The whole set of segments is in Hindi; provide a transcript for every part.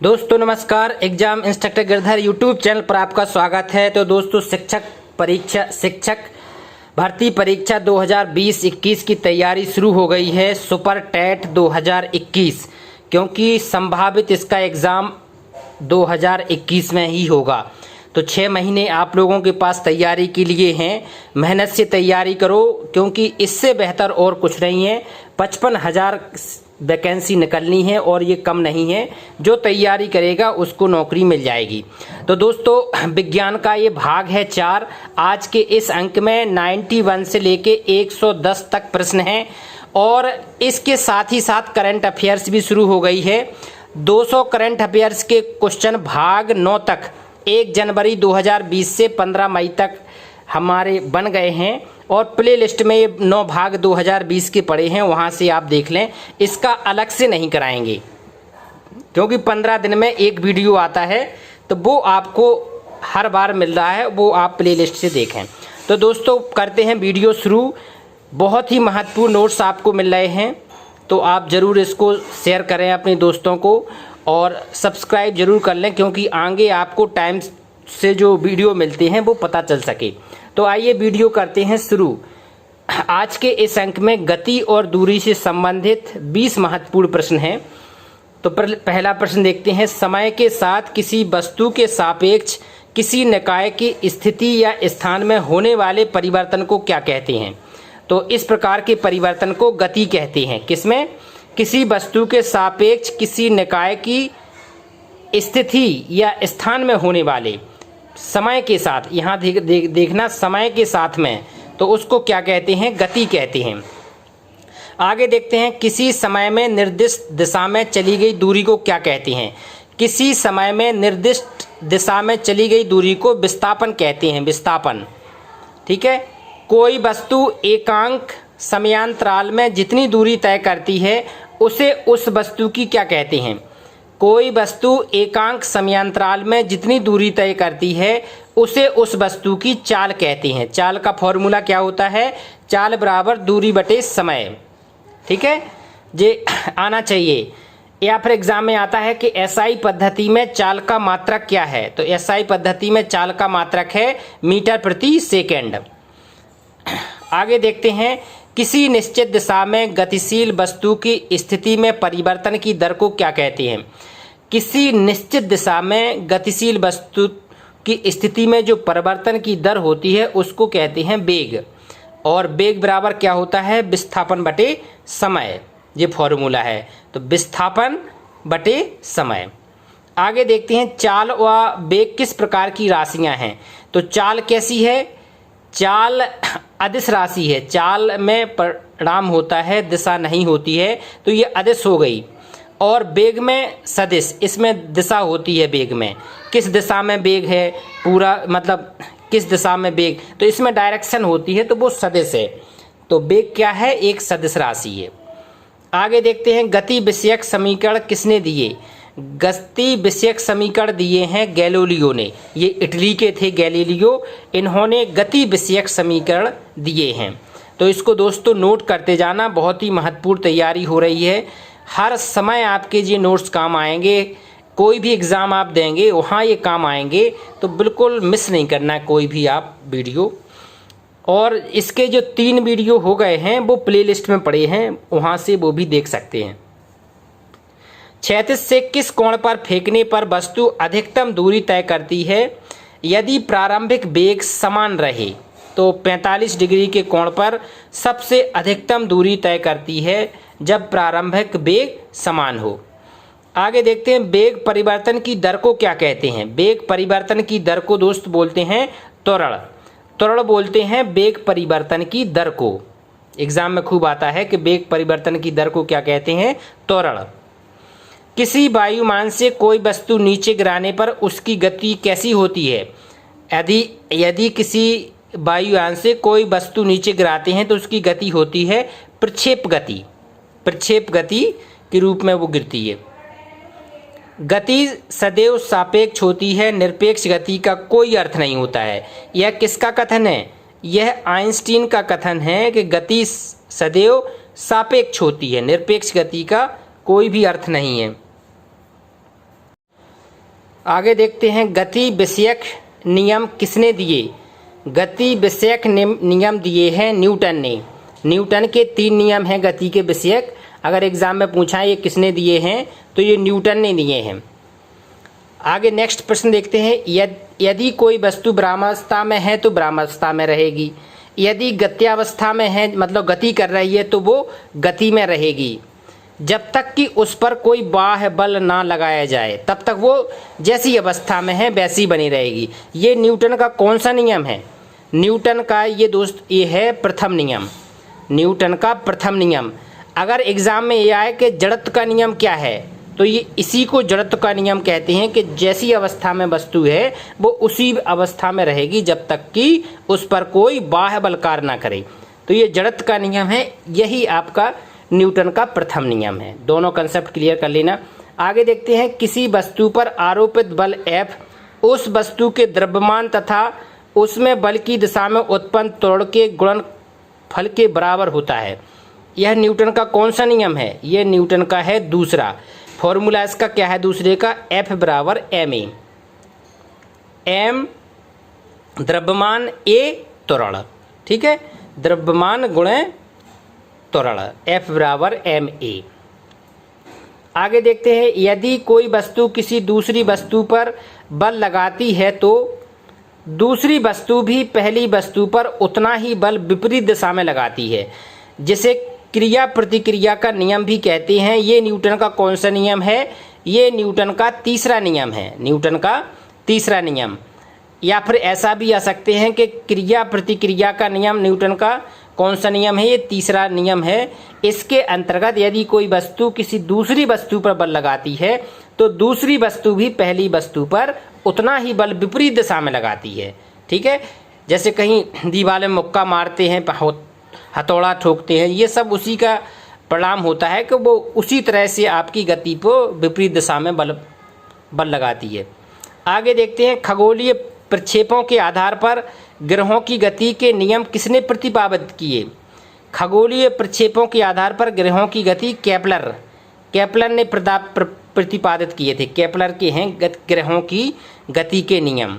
दोस्तों नमस्कार। Exam instructor Girdhar YouTube channel पर आपका स्वागत है। तो दोस्तों शिक्षक भर्ती परीक्षा 2020-21 की तैयारी शुरू हो गई है। सुपर टेट 2021, क्योंकि संभावित इसका एग्ज़ाम 2021 में ही होगा। तो 6 महीने आप लोगों के पास तैयारी के लिए हैं। मेहनत से तैयारी करो, क्योंकि इससे बेहतर और कुछ नहीं है। 55,000 वैकेंसी निकलनी है और ये कम नहीं है। जो तैयारी करेगा उसको नौकरी मिल जाएगी। तो दोस्तों विज्ञान का ये भाग है 4। आज के इस अंक में 91 से लेके 110 तक प्रश्न हैं और इसके साथ ही साथ करंट अफेयर्स भी शुरू हो गई है। 200 करंट अफेयर्स के क्वेश्चन भाग 9 तक 1 जनवरी 2020 से 15 मई तक हमारे बन गए हैं और प्ले लिस्ट में ये 9 भाग 2020 के पड़े हैं, वहाँ से आप देख लें। इसका अलग से नहीं कराएंगे, क्योंकि 15 दिन में एक वीडियो आता है, तो वो आपको हर बार मिल रहा है, वो आप प्ले लिस्ट से देखें। तो दोस्तों करते हैं वीडियो शुरू। बहुत ही महत्वपूर्ण नोट्स आपको मिल रहे हैं, तो आप ज़रूर इसको शेयर करें अपने दोस्तों को और सब्सक्राइब ज़रूर कर लें, क्योंकि आगे आपको टाइम से जो वीडियो मिलते हैं वो पता चल सके। तो आइए वीडियो करते हैं शुरू। आज के इस अंक में गति और दूरी से संबंधित 20 महत्वपूर्ण प्रश्न हैं। तो पहला प्रश्न देखते हैं। समय के साथ किसी वस्तु के सापेक्ष किसी निकाय की स्थिति या स्थान में होने वाले परिवर्तन को क्या कहते हैं? तो इस प्रकार के परिवर्तन को गति कहते हैं। किसमें? किसी वस्तु के सापेक्ष किसी निकाय की स्थिति या स्थान में होने वाले, समय के साथ, यहाँ देखना समय के साथ में, तो उसको क्या कहते हैं? गति कहते हैं। आगे देखते हैं। किसी समय में निर्दिष्ट दिशा में चली गई दूरी को क्या कहते हैं? किसी समय में निर्दिष्ट दिशा में चली गई दूरी को विस्थापन कहते हैं। विस्थापन, ठीक है। कोई वस्तु एकांक समयांतराल में जितनी दूरी तय करती है उसे उस वस्तु की क्या कहते हैं? कोई वस्तु एकांक समयांतराल में जितनी दूरी तय करती है उसे उस वस्तु की चाल कहते हैं। चाल का फॉर्मूला क्या होता है? चाल बराबर दूरी बटे समय, ठीक है। ये आना चाहिए, या फिर एग्जाम में आता है कि एसआई पद्धति में चाल का मात्रक क्या है? तो एसआई पद्धति में चाल का मात्रक है मीटर प्रति सेकेंड। आगे देखते हैं। किसी निश्चित दिशा में गतिशील वस्तु की स्थिति में परिवर्तन की दर को क्या कहते हैं? किसी निश्चित दिशा में गतिशील वस्तु की स्थिति में जो परिवर्तन की दर होती है उसको कहते हैं वेग, और वेग बराबर क्या होता है? विस्थापन बटे समय। ये फॉर्मूला है, तो विस्थापन बटे समय। आगे देखते हैं। चाल व वेग किस प्रकार की राशियां हैं? तो चाल कैसी है? चाल अदिश राशि है। चाल में परिणाम होता है, दिशा नहीं होती है, तो ये अदिश हो गई। और वेग में सदिश, इसमें दिशा होती है। वेग में किस दिशा में वेग है, पूरा मतलब किस दिशा में वेग, तो इसमें डायरेक्शन होती है, तो वो सदिश है। तो वेग क्या है? एक सदिश राशि है। आगे देखते हैं। गति विषयक समीकरण किसने दिए? गति विषयक समीकरण दिए हैं गैलीलियो ने। ये इटली के थे गैलीलियो, इन्होंने गति विषयक समीकरण दिए हैं। तो इसको दोस्तों नोट करते जाना, बहुत ही महत्वपूर्ण तैयारी हो रही है। हर समय आपके ये नोट्स काम आएंगे। कोई भी एग्ज़ाम आप देंगे वहाँ ये काम आएंगे, तो बिल्कुल मिस नहीं करना कोई भी आप वीडियो। और इसके जो 3 वीडियो हो गए हैं वो प्लेलिस्ट में पड़े हैं, वहाँ से वो भी देख सकते हैं। क्षैतिज से किस कोण पर फेंकने पर वस्तु अधिकतम दूरी तय करती है यदि प्रारंभिक वेग समान रहे? तो 45 डिग्री के कोण पर सबसे अधिकतम दूरी तय करती है जब प्रारंभिक वेग समान हो। आगे देखते हैं। वेग परिवर्तन की दर को क्या कहते हैं? वेग परिवर्तन की दर को दोस्त बोलते हैं त्वरण। त्वरण बोलते हैं वेग परिवर्तन की दर को। एग्जाम में खूब आता है कि वेग परिवर्तन की दर को क्या कहते हैं? त्वरण। किसी वायुमान से कोई वस्तु नीचे गिराने पर उसकी गति कैसी होती है? यदि किसी वायुयान से कोई वस्तु नीचे गिराते हैं तो उसकी गति होती है प्रक्षेप गति। प्रक्षेप गति के रूप में वो गिरती है। गति सदैव सापेक्ष होती है, निरपेक्ष गति का कोई अर्थ नहीं होता है। यह किसका कथन है? यह आइंस्टीन का कथन है कि गति सदैव सापेक्ष होती है, निरपेक्ष गति का कोई भी अर्थ नहीं है। आगे देखते हैं गति विषयक नियम किसने दिए। गति विषयक नियम दिए हैं न्यूटन ने। न्यूटन के 3 नियम हैं गति के विषयक। अगर एग्जाम में पूछा ये किसने दिए हैं तो ये न्यूटन ने दिए हैं। आगे नेक्स्ट प्रश्न देखते हैं, यदि कोई वस्तु भ्रामवस्था में है तो भ्रामवस्था में रहेगी, यदि गत्यावस्था में है मतलब गति कर रही है तो वो गति में रहेगी, जब तक कि उस पर कोई बाह्य बल ना लगाया जाए तब तक वो जैसी अवस्था में है वैसी बनी रहेगी। ये न्यूटन का कौन सा नियम है? न्यूटन का ये दोस्त ये है प्रथम नियम, न्यूटन का प्रथम नियम। अगर एग्जाम में ये आए कि जड़त्व का नियम क्या है तो ये इसी को जड़त्व का नियम कहते हैं कि जैसी अवस्था में वस्तु है वो उसी अवस्था में रहेगी जब तक कि उस पर कोई बाह्य बल कार्य ना करे। तो ये जड़त्व का नियम है, यही आपका न्यूटन का प्रथम नियम है। दोनों कंसेप्ट क्लियर कर लेना। आगे देखते हैं, किसी वस्तु पर आरोपित बल F उस वस्तु के द्रव्यमान तथा उसमें बल की दिशा में उत्पन्न त्वरण के गुणनफल के बराबर होता है। यह न्यूटन का कौन सा नियम है? यह न्यूटन का है दूसरा। फॉर्मूला इसका क्या है दूसरे का? F बराबर ma, m द्रव्यमान a त्वरण, ठीक है, द्रव्यमान गुणे त्वरण, F बराबर ma। आगे देखते हैं, यदि कोई वस्तु किसी दूसरी वस्तु पर बल लगाती है तो दूसरी वस्तु भी पहली वस्तु पर उतना ही बल विपरीत दिशा में लगाती है, जिसे क्रिया प्रतिक्रिया का नियम भी कहते हैं। ये न्यूटन का कौन सा नियम है? ये न्यूटन का तीसरा नियम है, न्यूटन का तीसरा नियम। या फिर ऐसा भी आ सकते हैं कि क्रिया प्रतिक्रिया का नियम न्यूटन का कौन सा नियम है? ये तीसरा नियम है। इसके अंतर्गत यदि कोई वस्तु किसी दूसरी वस्तु पर बल लगाती है तो दूसरी वस्तु भी पहली वस्तु पर उतना ही बल विपरीत दिशा में लगाती है, ठीक है। जैसे कहीं दीवार में मुक्का मारते हैं, हथौड़ा ठोकते हैं, ये सब उसी का परिणाम होता है कि वो उसी तरह से आपकी गति को विपरीत दिशा में बल लगाती है। आगे देखते हैं, खगोलीय प्रक्षेपों के आधार पर ग्रहों की गति के नियम किसने प्रतिपादित किए? खगोलीय प्रक्षेपों के आधार पर ग्रहों की गति केपलर ने प्रतिपादित किए थे। केपलर के हैं ग्रहों की गति के नियम।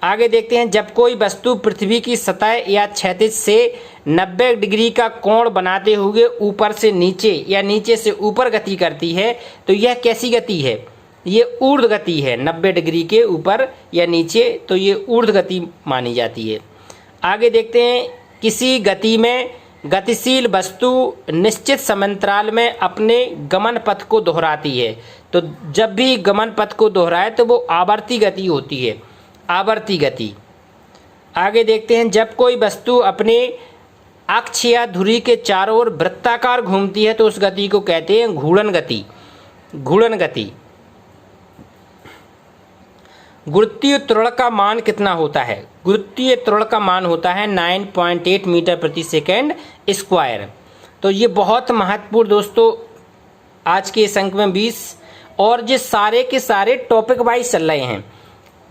आगे देखते हैं, जब कोई वस्तु पृथ्वी की सतह या क्षैतिज से 90 डिग्री का कोण बनाते हुए ऊपर से नीचे या नीचे से ऊपर गति करती है तो यह कैसी गति है? ये ऊर्ध्व गति है। 90 डिग्री के ऊपर या नीचे तो ये ऊर्ध्व गति मानी जाती है। आगे देखते हैं, किसी गति में गतिशील वस्तु निश्चित समांतराल में अपने गमन पथ को दोहराती है। तो जब भी गमन पथ को दोहराए तो वो आवर्ती गति होती है, आवर्ती गति। आगे देखते हैं, जब कोई वस्तु अपने अक्ष या धुरी के चारों ओर वृत्ताकार घूमती है तो उस गति को कहते हैं घूर्णन गति। घूर्णन गति। गुरुत्वीय त्वरण का मान कितना होता है? गुरुत्वीय त्वरण का मान होता है 9.8 मीटर प्रति सेकेंड स्क्वायर। तो ये बहुत महत्वपूर्ण दोस्तों आज के इस अंक में 20, और ये सारे के सारे टॉपिक वाइज चल रहे हैं,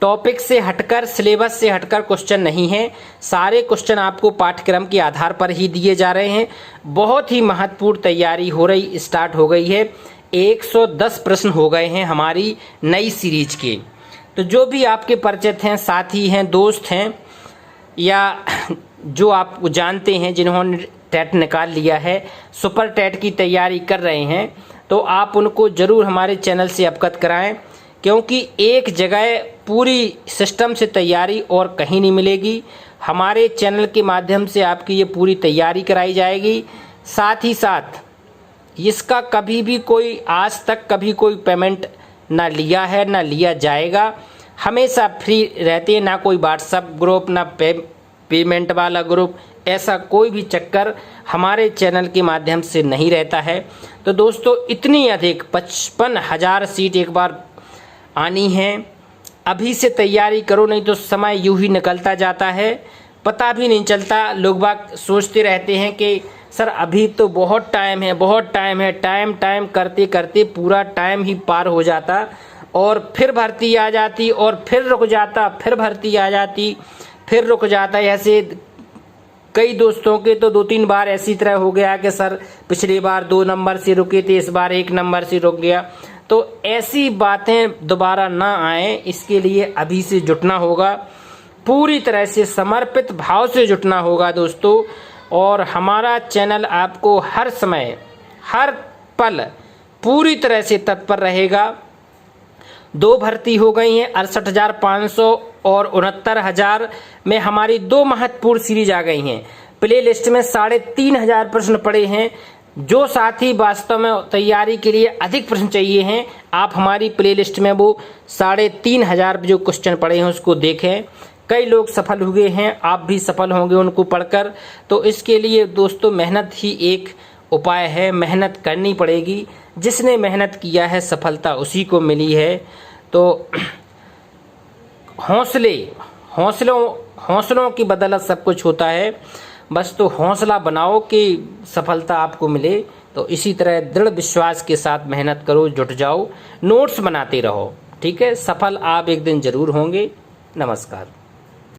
टॉपिक से हटकर सिलेबस से हटकर क्वेश्चन नहीं है। सारे क्वेश्चन आपको पाठ्यक्रम के आधार पर ही दिए जा रहे हैं। बहुत ही महत्वपूर्ण तैयारी हो रही स्टार्ट हो गई है। 110 प्रश्न हो गए हैं हमारी नई सीरीज के। तो जो भी आपके परिचित हैं, साथी हैं, दोस्त हैं या जो आप जानते हैं जिन्होंने टेट निकाल लिया है, सुपर टेट की तैयारी कर रहे हैं, तो आप उनको ज़रूर हमारे चैनल से अवगत कराएं, क्योंकि एक जगह पूरी सिस्टम से तैयारी और कहीं नहीं मिलेगी। हमारे चैनल के माध्यम से आपकी ये पूरी तैयारी कराई जाएगी। साथ ही साथ इसका कभी भी कोई आज तक कभी कोई पेमेंट ना लिया है ना लिया जाएगा। हमेशा फ्री रहते हैं, ना कोई व्हाट्सएप ग्रुप ना पेमेंट वाला ग्रुप, ऐसा कोई भी चक्कर हमारे चैनल के माध्यम से नहीं रहता है। तो दोस्तों इतनी अधिक 55,000 सीट एक बार आनी है। अभी से तैयारी करो, नहीं तो समय यूं ही निकलता जाता है, पता भी नहीं चलता। लोग बाग सोचते रहते हैं कि सर अभी तो बहुत टाइम है, बहुत टाइम है। टाइम करते करते पूरा टाइम ही पार हो जाता और फिर भर्ती आ जाती और फिर रुक जाता, फिर भर्ती आ जाती, फिर रुक जाता। ऐसे कई दोस्तों के तो 2-3 बार ऐसी तरह हो गया कि सर पिछली बार 2 नंबर से रुके थे, इस बार 1 नंबर से रुक गया। तो ऐसी बातें दोबारा ना आए, इसके लिए अभी से जुटना होगा, पूरी तरह से समर्पित भाव से जुटना होगा दोस्तों। और हमारा चैनल आपको हर समय हर पल पूरी तरह से तत्पर रहेगा। 2 भर्ती हो गई हैं, 68,500 और 69,000 में हमारी 2 महत्वपूर्ण सीरीज आ गई हैं। प्ले लिस्ट में 3,500 प्रश्न पड़े हैं। जो साथी वास्तव में तैयारी के लिए अधिक प्रश्न चाहिए हैं, आप हमारी प्ले लिस्ट में वो 3,500 जो क्वेश्चन पड़े हैं उसको देखें। कई लोग सफल हुए हैं, आप भी सफल होंगे उनको पढ़कर। तो इसके लिए दोस्तों मेहनत ही एक उपाय है, मेहनत करनी पड़ेगी। जिसने मेहनत किया है सफलता उसी को मिली है। तो हौसलों की बदौलत सब कुछ होता है। बस तो हौसला बनाओ कि सफलता आपको मिले। तो इसी तरह दृढ़ विश्वास के साथ मेहनत करो, जुट जाओ, नोट्स बनाते रहो, ठीक है। सफल आप एक दिन जरूर होंगे। नमस्कार।